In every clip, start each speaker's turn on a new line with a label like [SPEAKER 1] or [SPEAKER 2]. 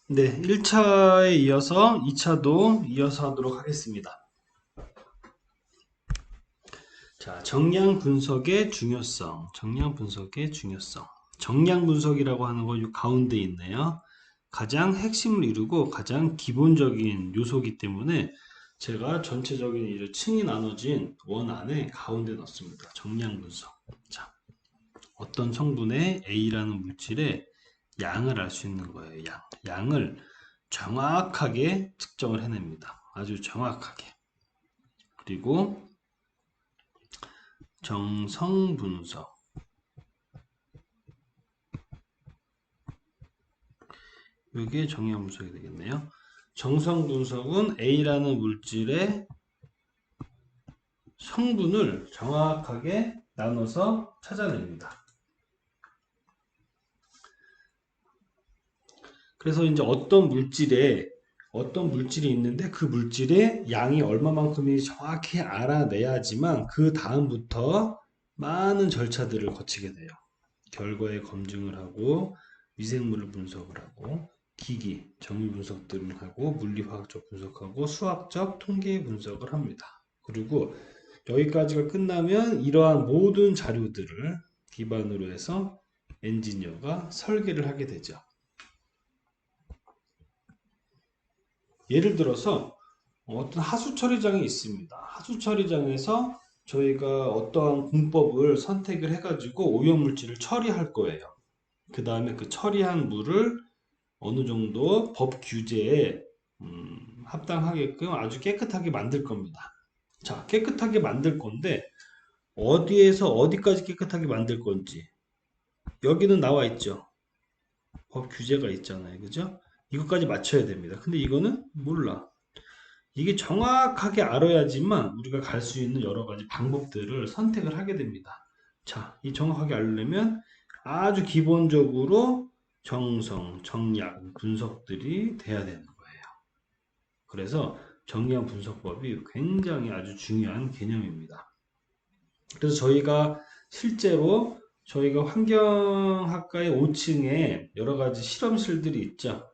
[SPEAKER 1] 네, 1차에 이어서 2차도 이어서 하도록 하겠습니다. 자, 정량 분석의 중요성. 정량 분석의 중요성. 정량 분석이라고 하는 건 이 가운데 있네요. 가장 핵심을 이루고 가장 기본적인 요소이기 때문에 제가 전체적인 이 층이 나눠진 원 안에 가운데 넣습니다. 정량 분석. 자, 어떤 성분의 A라는 물질의 양을 알 수 있는 거예요. 양을 정확하게 측정을 해냅니다. 아주 정확하게. 그리고 정성 분석. 이게 정량 분석이 되겠네요. 정성 분석은 A라는 물질의 성분을 정확하게 나눠서 찾아냅니다. 그래서 이제 어떤 물질이 있는데 그 물질의 양이 얼마만큼인지 정확히 알아내야지만 그 다음부터 많은 절차들을 거치게 돼요. 결과의 검증을 하고 미생물을 분석을 하고 기기, 정밀 분석들을 하고 물리화학적 분석하고 수학적 통계 분석을 합니다. 그리고 여기까지가 끝나면 이러한 모든 자료들을 기반으로 해서 엔지니어가 설계를 하게 되죠. 예를 들어서 어떤 하수 처리장이 있습니다. 하수 처리장에서 저희가 어떠한 공법을 선택을 해가지고 오염물질을 처리할 거예요. 그 다음에 그 처리한 물을 어느 정도 법 규제에 합당하게끔 아주 깨끗하게 만들 겁니다. 자, 깨끗하게 만들 건데 어디에서 어디까지 깨끗하게 만들 건지 여기는 나와 있죠. 법 규제가 있잖아요. 그죠? 이것까지 맞춰야 됩니다. 근데 이거는 몰라. 이게 정확하게 알아야지만 우리가 갈 수 있는 여러 가지 방법들을 선택을 하게 됩니다. 자, 이 정확하게 알려면 아주 기본적으로 정성, 정량, 분석들이 돼야 되는 거예요. 그래서 정량 분석법이 굉장히 아주 중요한 개념입니다. 그래서 저희가 실제로 저희가 환경학과의 5층에 여러 가지 실험실들이 있죠.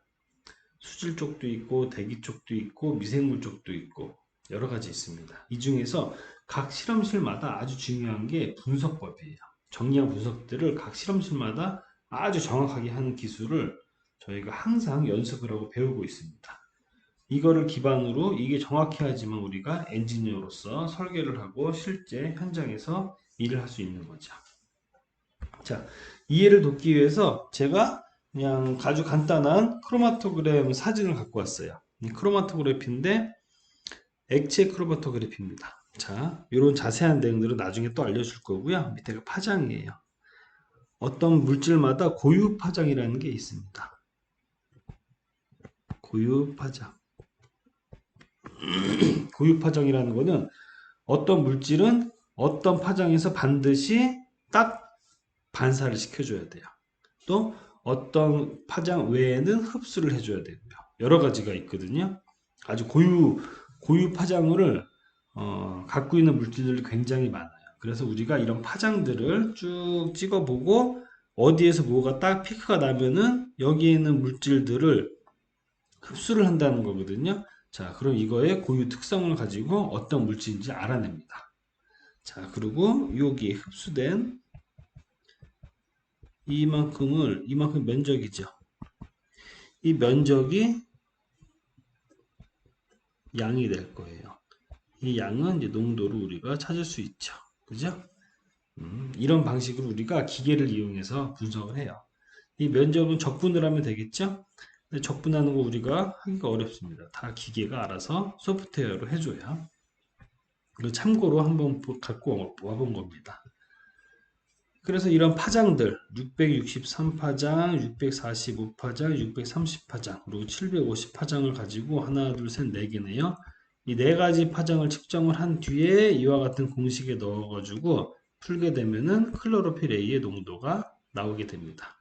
[SPEAKER 1] 수질 쪽도 있고 대기 쪽도 있고 미생물 쪽도 있고 여러 가지 있습니다. 이 중에서 각 실험실마다 아주 중요한 게 분석법이에요. 정량 분석들을 각 실험실마다 아주 정확하게 하는 기술을 저희가 항상 연습을 하고 배우고 있습니다. 이거를 기반으로 이게 정확히 하지만 우리가 엔지니어로서 설계를 하고 실제 현장에서 일을 할 수 있는 거죠. 자, 이해를 돕기 위해서 제가 그냥 아주 간단한 크로마토그램 사진을 갖고 왔어요. 이 크로마토그래피인데 액체 크로마토그래피입니다. 자, 이런 자세한 내용들은 나중에 또 알려줄 거고요. 밑에가 파장이에요. 어떤 물질마다 고유 파장이라는 게 있습니다. 고유 파장. 고유 파장이라는 거는 어떤 물질은 어떤 파장에서 반드시 딱 반사를 시켜줘야 돼요. 또 어떤 파장 외에는 흡수를 해줘야 되고요. 여러 가지가 있거든요. 아주 고유 파장을 갖고 있는 물질들이 굉장히 많아요. 그래서 우리가 이런 파장들을 쭉 찍어보고 어디에서 뭐가 딱 피크가 나면은 여기에 있는 물질들을 흡수를 한다는 거거든요. 자, 그럼 이거의 고유 특성을 가지고 어떤 물질인지 알아냅니다. 자, 그리고 여기 흡수된 이만큼 면적이죠. 이 면적이 양이 될 거예요. 이 양은 이제 농도를 우리가 찾을 수 있죠. 그죠? 이런 방식으로 우리가 기계를 이용해서 분석을 해요. 이 면적은 적분을 하면 되겠죠? 근데 적분하는 거 우리가 하기가 어렵습니다. 다 기계가 알아서 소프트웨어로 해줘요. 그리고 참고로 한번 갖고 와본 겁니다. 그래서 이런 파장들 663파장, 645파장, 630파장, 그리고 750파장을 가지고 하나, 둘, 셋, 네 개네요. 이 네 가지 파장을 측정을 한 뒤에 이와 같은 공식에 넣어가지고 풀게 되면은 클로로필 A의 농도가 나오게 됩니다.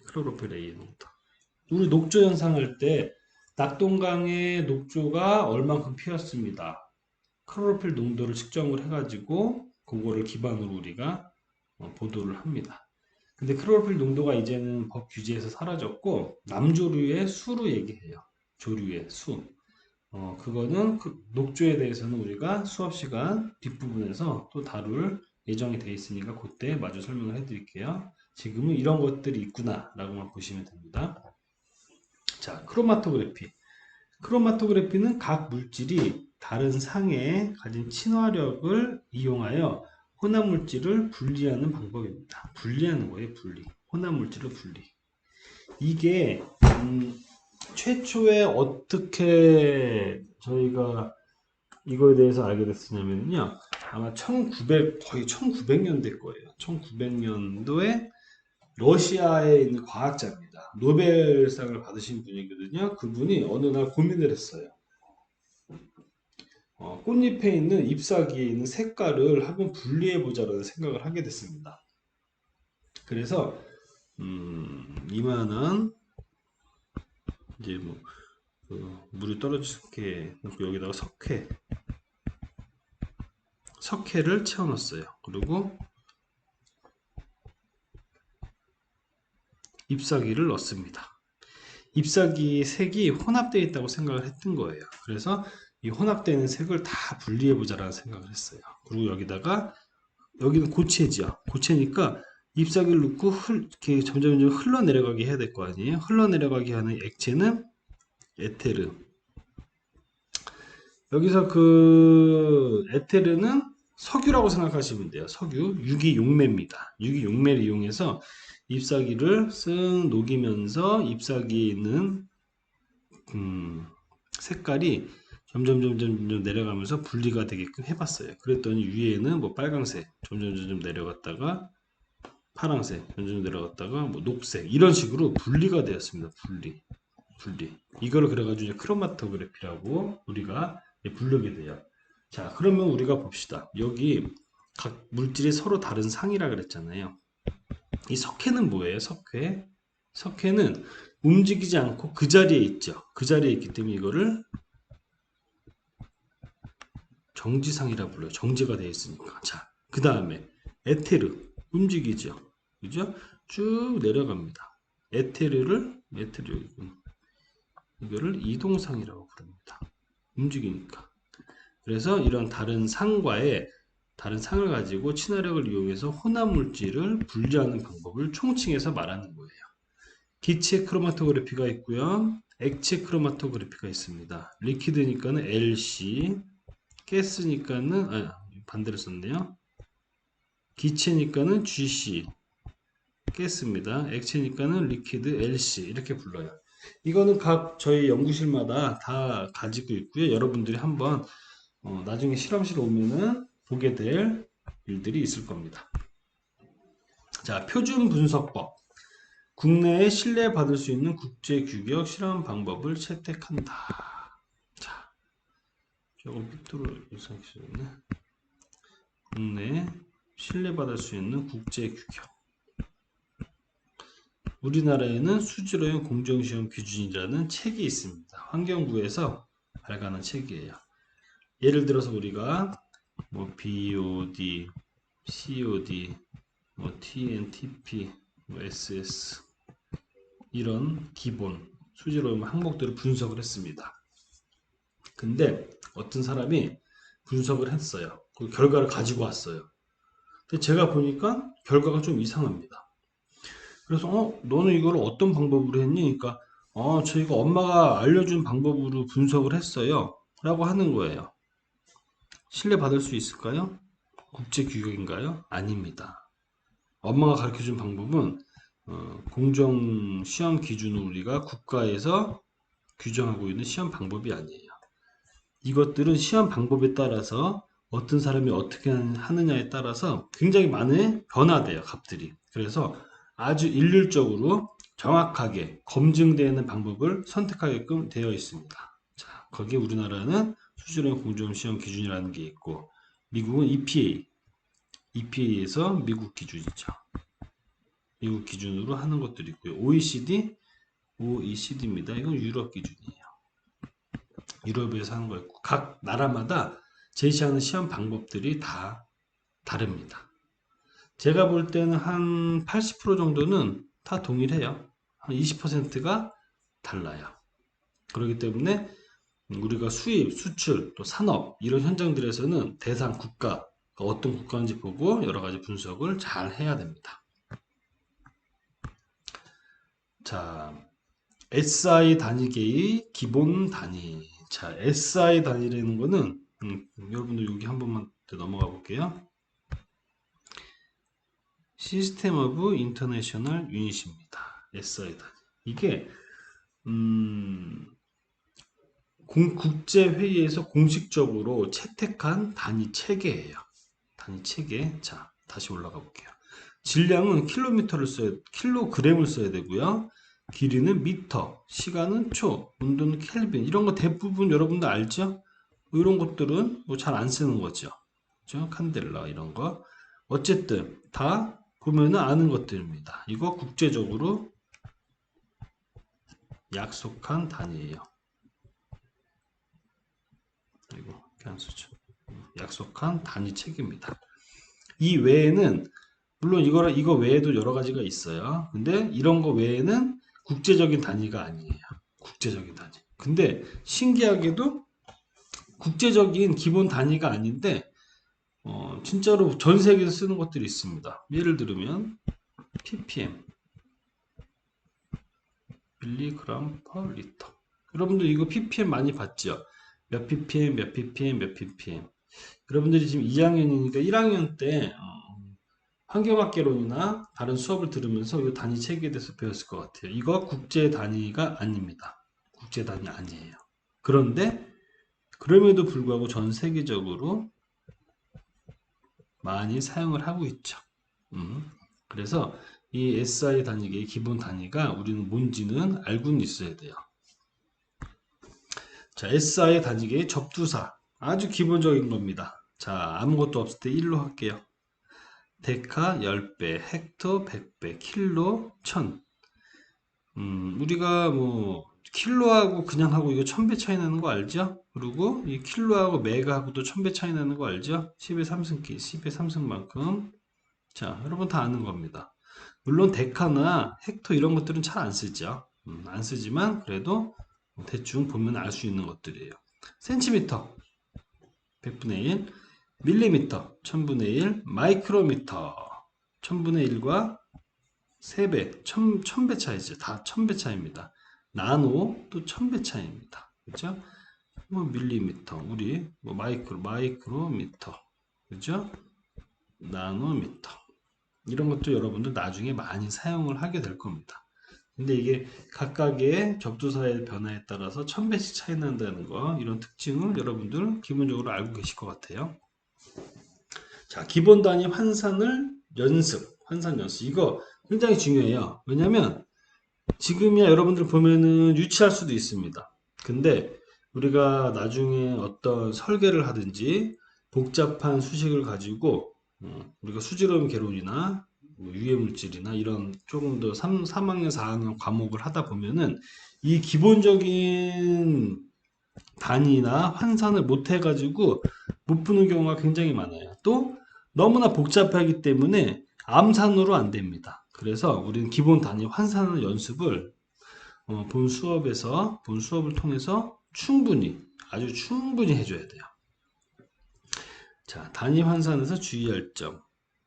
[SPEAKER 1] 클로로필 A의 농도. 우리 녹조 현상 할 때 낙동강의 녹조가 얼만큼 피었습니다. 클로로필 농도를 측정을 해가지고 그거를 기반으로 우리가 보도를 합니다. 근데 클로로필 농도가 이제는 법 규제에서 사라졌고 남조류의 수로 얘기해요. 조류의 수. 그거는 그 녹조에 대해서는 우리가 수업 시간 뒷부분에서 또 다룰 예정이 돼 있으니까 그때 마저 설명을 해드릴게요. 지금은 이런 것들이 있구나 라고만 보시면 됩니다. 자, 크로마토그래피. 크로마토그래피는 각 물질이 다른 상에 가진 친화력을 이용하여 혼합 물질을 분리하는 방법입니다. 분리하는 거예요, 분리. 혼합 물질을 분리. 이게 최초에 어떻게 저희가 이거에 대해서 알게 됐으냐면요. 아마 1900, 거의 1900년대 거예요. 1900년도에 러시아에 있는 과학자입니다. 노벨상을 받으신 분이거든요. 그분이 어느 날 고민을 했어요. 꽃잎에 있는 잎사귀에 있는 색깔을 한번 분리해 보자라는 생각을 하게 됐습니다. 그래서 이만한 이제 뭐 물이 떨어지게 여기다가 석회를 채워 넣었어요. 그리고 잎사귀를 넣습니다. 잎사귀 색이 혼합되어 있다고 생각을 했던 거예요. 그래서 이 혼합되는 색을 다 분리해 보자라는 생각을 했어요. 그리고 여기는 고체죠. 고체니까 잎사귀를 넣고 이렇게 점점 흘러내려가게 해야 될 거 아니에요. 흘러내려가게 하는 액체는 에테르. 여기서 그 에테르는 석유라고 생각하시면 돼요. 석유, 유기용매입니다. 유기용매를 이용해서 잎사귀를 쓱 녹이면서 잎사귀에 있는 색깔이 점점 내려가면서 분리가 되게끔 해봤어요. 그랬더니 위에는 뭐 빨강색 점점 내려갔다가 파란색 점점 내려갔다가 뭐 녹색 이런 식으로 분리가 되었습니다. 분리. 이거를 그래가지고 크로마토그래피라고 우리가 부르게 돼요. 자, 그러면 우리가 봅시다. 여기 각 물질이 서로 다른 상이라 그랬잖아요. 이 석회는 뭐예요? 석회는 움직이지 않고 그 자리에 있죠. 그 자리에 있기 때문에 이거를 정지상이라 불러요. 정지가 되어 있으니까. 자, 그 다음에 에테르 움직이죠. 그죠? 쭉 내려갑니다. 에테르 이거를 이동상이라고 부릅니다. 움직이니까. 그래서 이런 다른 상을 가지고 친화력을 이용해서 혼합 물질을 분리하는 방법을 총칭해서 말하는 거예요. 기체 크로마토그래피가 있고요. 액체 크로마토그래피가 있습니다. 리퀴드니까는 LC, 가스니까는 반대로 썼네요. 기체니까는 GC, 가스입니다. 액체니까는 리퀴드 LC 이렇게 불러요. 이거는 각 저희 연구실마다 다 가지고 있고요. 여러분들이 한번 나중에 실험실 오면은 보게 될 일들이 있을 겁니다. 자, 표준 분석법. 국내에 신뢰받을 수 있는 국제 규격 실험 방법을 채택한다. 자, 조금 삐뚤어 이상했네. 국내에 신뢰받을 수 있는 국제 규격. 우리나라에는 수질오염 공정시험 기준이라는 책이 있습니다. 환경부에서 발간한 책이에요. 예를 들어서 우리가 뭐 BOD, COD, 뭐 TNTP, 뭐 SS 이런 기본 수질오염 항목들을 분석을 했습니다. 근데 어떤 사람이 분석을 했어요. 그 결과를 가지고 왔어요. 근데 제가 보니까 결과가 좀 이상합니다. 그래서 너는 이걸 어떤 방법으로 했니? 그러니까 저희가 엄마가 알려준 방법으로 분석을 했어요. 라고 하는 거예요. 신뢰받을 수 있을까요? 국제 규격인가요? 아닙니다. 엄마가 가르쳐준 방법은 공정 시험 기준으로 우리가 국가에서 규정하고 있는 시험 방법이 아니에요. 이것들은 시험 방법에 따라서 어떤 사람이 어떻게 하느냐에 따라서 굉장히 많이 변화돼요, 값들이. 그래서 아주 일률적으로 정확하게 검증되는 방법을 선택하게끔 되어 있습니다. 자, 거기에 우리나라는 수질오염 공정시험 기준이라는 게 있고, 미국은 EPA에서 미국 기준이죠. 미국 기준으로 하는 것들이 있고요. OECD입니다. 이건 유럽 기준이에요. 유럽에서 하는 거 있고, 각 나라마다 제시하는 시험 방법들이 다 다릅니다. 제가 볼 때는 한 80% 정도는 다 동일해요. 한 20%가 달라요. 그렇기 때문에 우리가 수입, 수출, 또 산업 이런 현장들에서는 대상 국가가 어떤 국가인지 보고 여러 가지 분석을 잘 해야 됩니다. 자, SI 단위계의 기본 단위. 자, SI 단위라는 거는 여러분들 여기 한 번만 더 넘어가 볼게요. 시스템 오브 인터내셔널 유닛입니다. SI 단위. 이게 국제 회의에서 공식적으로 채택한 단위 체계예요. 단위 체계. 자, 다시 올라가 볼게요. 질량은 킬로그램을 써야 되고요. 길이는 미터, 시간은 초, 온도는 켈빈. 이런 거 대부분 여러분들 알죠? 이런 것들은 뭐 잘 안 쓰는 거죠. 그죠? 칸델라 이런 거. 어쨌든 다 보면은 아는 것들입니다. 이거 국제적으로 약속한 단위예요. 이거 그냥 쓰죠. 약속한 단위 체계입니다. 이 외에는 물론 이거 외에도 여러 가지가 있어요. 근데 이런 거 외에는 국제적인 단위가 아니에요. 국제적인 단위. 근데 신기하게도 국제적인 기본 단위가 아닌데 진짜로 전 세계에서 쓰는 것들이 있습니다. 예를 들면 ppm 밀리그램 퍼 리터. 여러분들 이거 ppm 많이 봤죠? 몇 ppm, 몇 ppm, 몇 ppm. 여러분들이 지금 2학년이니까 1학년 때 환경학개론이나 다른 수업을 들으면서 이 단위 체계에 대해서 배웠을 것 같아요. 이거 국제 단위가 아닙니다. 국제 단위 아니에요. 그런데 그럼에도 불구하고 전 세계적으로 많이 사용을 하고 있죠. 그래서 이 SI 단위계의 기본 단위가 우리는 뭔지는 알고는 있어야 돼요. 자, SI 단위계의 접두사. 아주 기본적인 겁니다. 자, 아무것도 없을 때 1로 할게요. 데카 10배, 헥터 100배, 킬로 1000. 우리가 뭐 킬로하고 그냥 하고 이거 1000배 차이 나는 거 알죠? 그리고 이 킬로하고 메가하고도 1000배 차이 나는 거 알죠? 10의 3승기, 10의 3승만큼. 자, 여러분 다 아는 겁니다. 물론 데카나 헥터 이런 것들은 잘 안 쓰죠. 안 쓰지만 그래도 대충 보면 알 수 있는 것들이에요. 센티미터 100분의 1, 밀리미터 1000분의 1, 마이크로미터 1000분의 1과 3배, 1000배 차이죠. 다 1000배 차이입니다. 나노 또 1000배 차이입니다. 그죠? 뭐 밀리미터, 우리 뭐 마이크로미터, 그죠? 나노미터. 이런 것도 여러분들 나중에 많이 사용을 하게 될 겁니다. 근데 이게 각각의 접두사의 변화에 따라서 1000배씩 차이 난다는 거, 이런 특징을 여러분들 기본적으로 알고 계실 것 같아요. 자, 기본 단위 환산 연습. 이거 굉장히 중요해요. 왜냐면 지금이야 여러분들 보면은 유치할 수도 있습니다. 근데 우리가 나중에 어떤 설계를 하든지 복잡한 수식을 가지고 우리가 수지로움 개론이나 뭐 유해물질이나 이런 조금 더 3학년, 4학년 과목을 하다 보면은 이 기본적인 단위나 환산을 못 해가지고 못 푸는 경우가 굉장히 많아요. 또 너무나 복잡하기 때문에 암산으로 안 됩니다. 그래서 우리는 기본 단위 환산을 연습을 본 수업을 통해서 아주 충분히 해줘야 돼요. 자, 단위 환산에서 주의할 점,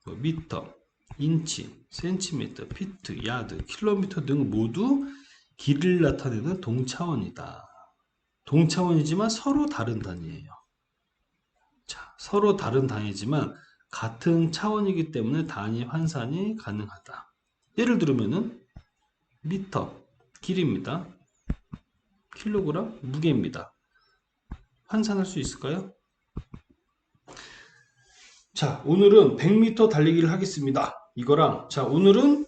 [SPEAKER 1] 뭐 미터, 인치, 센티미터, 피트, 야드, 킬로미터 등 모두 길이를 나타내는 동차원이다. 동차원이지만 서로 다른 단위예요. 자, 서로 다른 단위지만 같은 차원이기 때문에 단위 환산이 가능하다. 예를 들면은 미터, 길이입니다. 킬로그램, 무게입니다. 환산할 수 있을까요? 자, 오늘은 100m 달리기를 하겠습니다. 이거랑, 자, 오늘은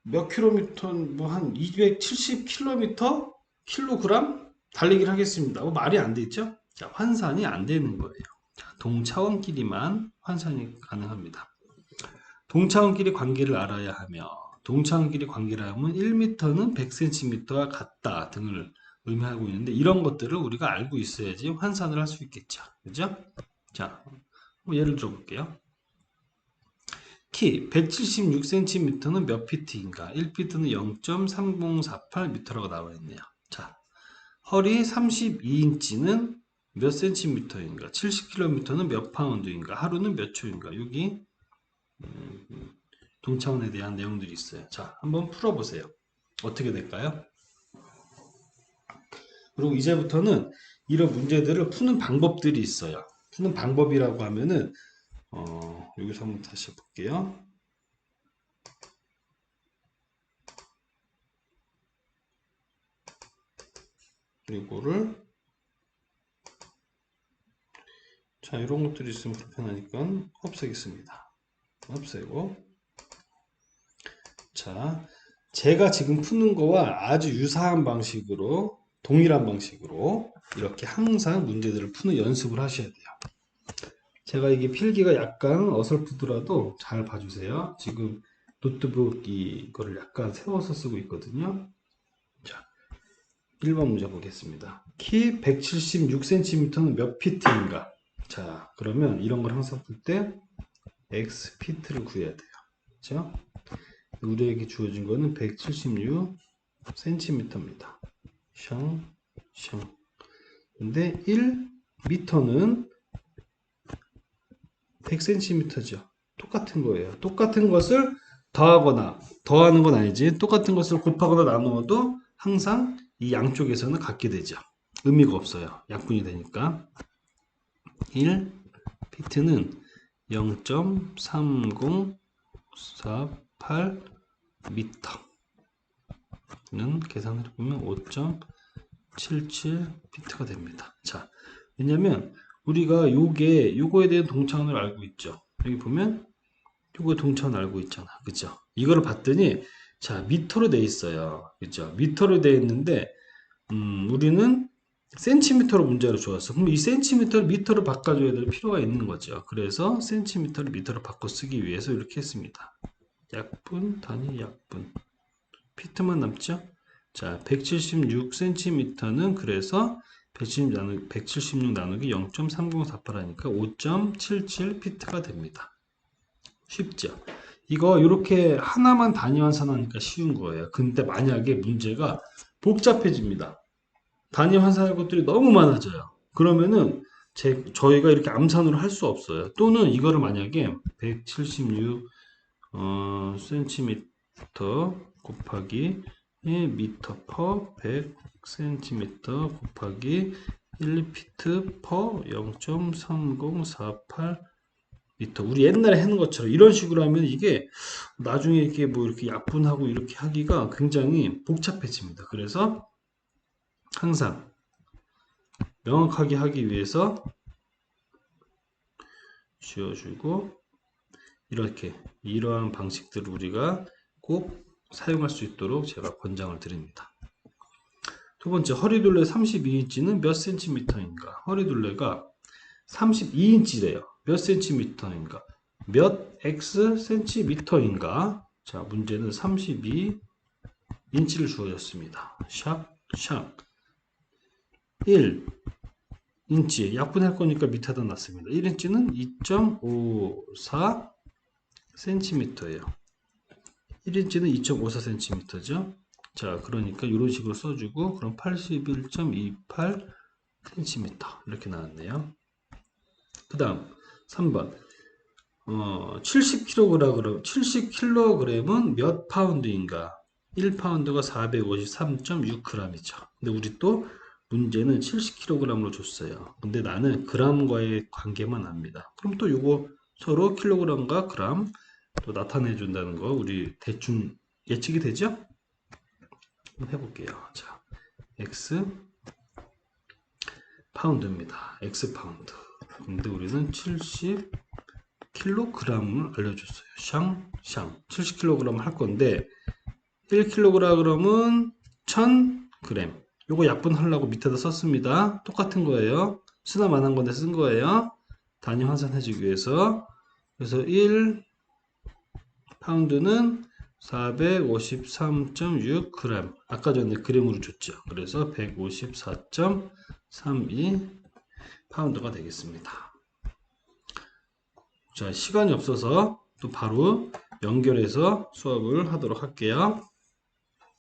[SPEAKER 1] 몇 킬로미터, 뭐 한 270킬로미터, 킬로그램 달리기를 하겠습니다. 말이 안 되죠? 자, 환산이 안 되는 거예요. 자, 동차원끼리만 환산이 가능합니다. 동차원끼리 관계를 알아야 하며, 동차원끼리 관계를 하면 1m는 100cm와 같다 등을 의미하고 있는데, 이런 것들을 우리가 알고 있어야지 환산을 할 수 있겠죠. 그죠? 자, 예를 들어 볼게요. 키 176cm는 몇 피트인가? 1피트는 0.3048m라고 나와 있네요. 자, 허리 32인치는 몇 센티미터인가? 70km는 몇 파운드인가? 하루는 몇 초인가? 여기 동차원에 대한 내용들이 있어요. 자, 한번 풀어보세요. 어떻게 될까요? 그리고 이제부터는 이런 문제들을 푸는 방법들이 있어요. 푸는 방법이라고 하면은 여기서 한번 다시 볼게요. 이거를 자, 이런 것들이 있으면 불편하니까 없애겠습니다. 없애고 자, 제가 지금 푸는 거와 아주 유사한 방식으로 동일한 방식으로 이렇게 항상 문제들을 푸는 연습을 하셔야 돼요. 제가 이게 필기가 약간 어설프더라도 잘 봐주세요. 지금 노트북 이거를 약간 세워서 쓰고 있거든요. 자, 1번 문제 보겠습니다. 키 176cm는 몇 피트인가? 자, 그러면 이런 걸 항상 풀 때 x 피트를 구해야 돼요. 그렇죠? 우리에게 주어진 거는 176cm입니다. 샹, 샹. 근데 1m는 100cm죠. 똑같은 거예요. 똑같은 것을 더하거나, 더하는 건 아니지. 똑같은 것을 곱하거나 나누어도 항상 이 양쪽에서는 같게 되죠. 의미가 없어요. 약분이 되니까. 1 피트는 0.3048 미터는 계산을 해보면 5.77 피트가 됩니다. 자, 왜냐면 우리가 요거에 대한 동차원을 알고 있죠. 여기 보면 요거 동차원 알고 있잖아. 그죠? 이거를 봤더니 자, 미터로 돼 있어요. 그죠? 미터로 돼 있는데 우리는 센티미터로 문제를 주었어. 그럼 이 센티미터를 미터로 바꿔줘야 될 필요가 있는 거죠. 그래서 센티미터를 미터로 바꿔 쓰기 위해서 이렇게 했습니다. 약분, 단위, 약분. 피트만 남죠? 자, 176cm는 그래서 176 나누기 0.3048 하니까 5.77 피트가 됩니다. 쉽죠? 이거 이렇게 하나만 단위 환산하니까 쉬운 거예요. 근데 만약에 문제가 복잡해집니다. 단위 환산할 것들이 너무 많아져요. 그러면은 저희가 이렇게 암산으로 할 수 없어요. 또는 이거를 만약에 176 센티미터 곱하기 미터 퍼 100 센티미터 곱하기 1피트 퍼 0.3048 미터. 우리 옛날에 하는 것처럼 이런 식으로 하면 이게 나중에 이렇게 뭐 이렇게 약분하고 이렇게 하기가 굉장히 복잡해집니다. 그래서 항상 명확하게 하기 위해서 지워주고 이렇게 이러한 방식들을 우리가 꼭 사용할 수 있도록 제가 권장을 드립니다. 두 번째, 허리둘레 32인치는 몇 센티미터인가? 허리둘레가 32인치래요. 몇 센티미터인가? 몇 x 센티미터인가? 자, 문제는 32인치를 주어졌습니다. 샵, 샵. 1인치 약분할 거니까 밑에다 놨습니다. 1인치는 2.54cm예요. 1인치는 2.54cm죠. 자, 그러니까 이런 식으로 써주고 그럼 81.28cm 이렇게 나왔네요. 그 다음 3번 70kg은 몇 파운드인가? 1파운드가 453.6g이죠. 근데 우리 또 문제는 70kg으로 줬어요. 근데 나는 g과의 관계만 압니다. 그럼 또 요거 서로 킬로그램과 그램 또 나타내 준다는 거 우리 대충 예측이 되죠? 한번 해볼게요. 자, x 파운드입니다. x 파운드. 근데 우리는 70kg을 알려줬어요. 샹 70kg 할 건데 1kg은 1000g. 요거 약분하려고 밑에다 썼습니다. 똑같은 거예요. 수나만한 건데 쓴 거예요. 단위 환산해주기 위해서. 그래서 1파운드는 453.6g. 아까 전에 g으로 줬죠. 그래서 154.32 파운드가 되겠습니다. 자, 시간이 없어서 또 바로 연결해서 수업을 하도록 할게요.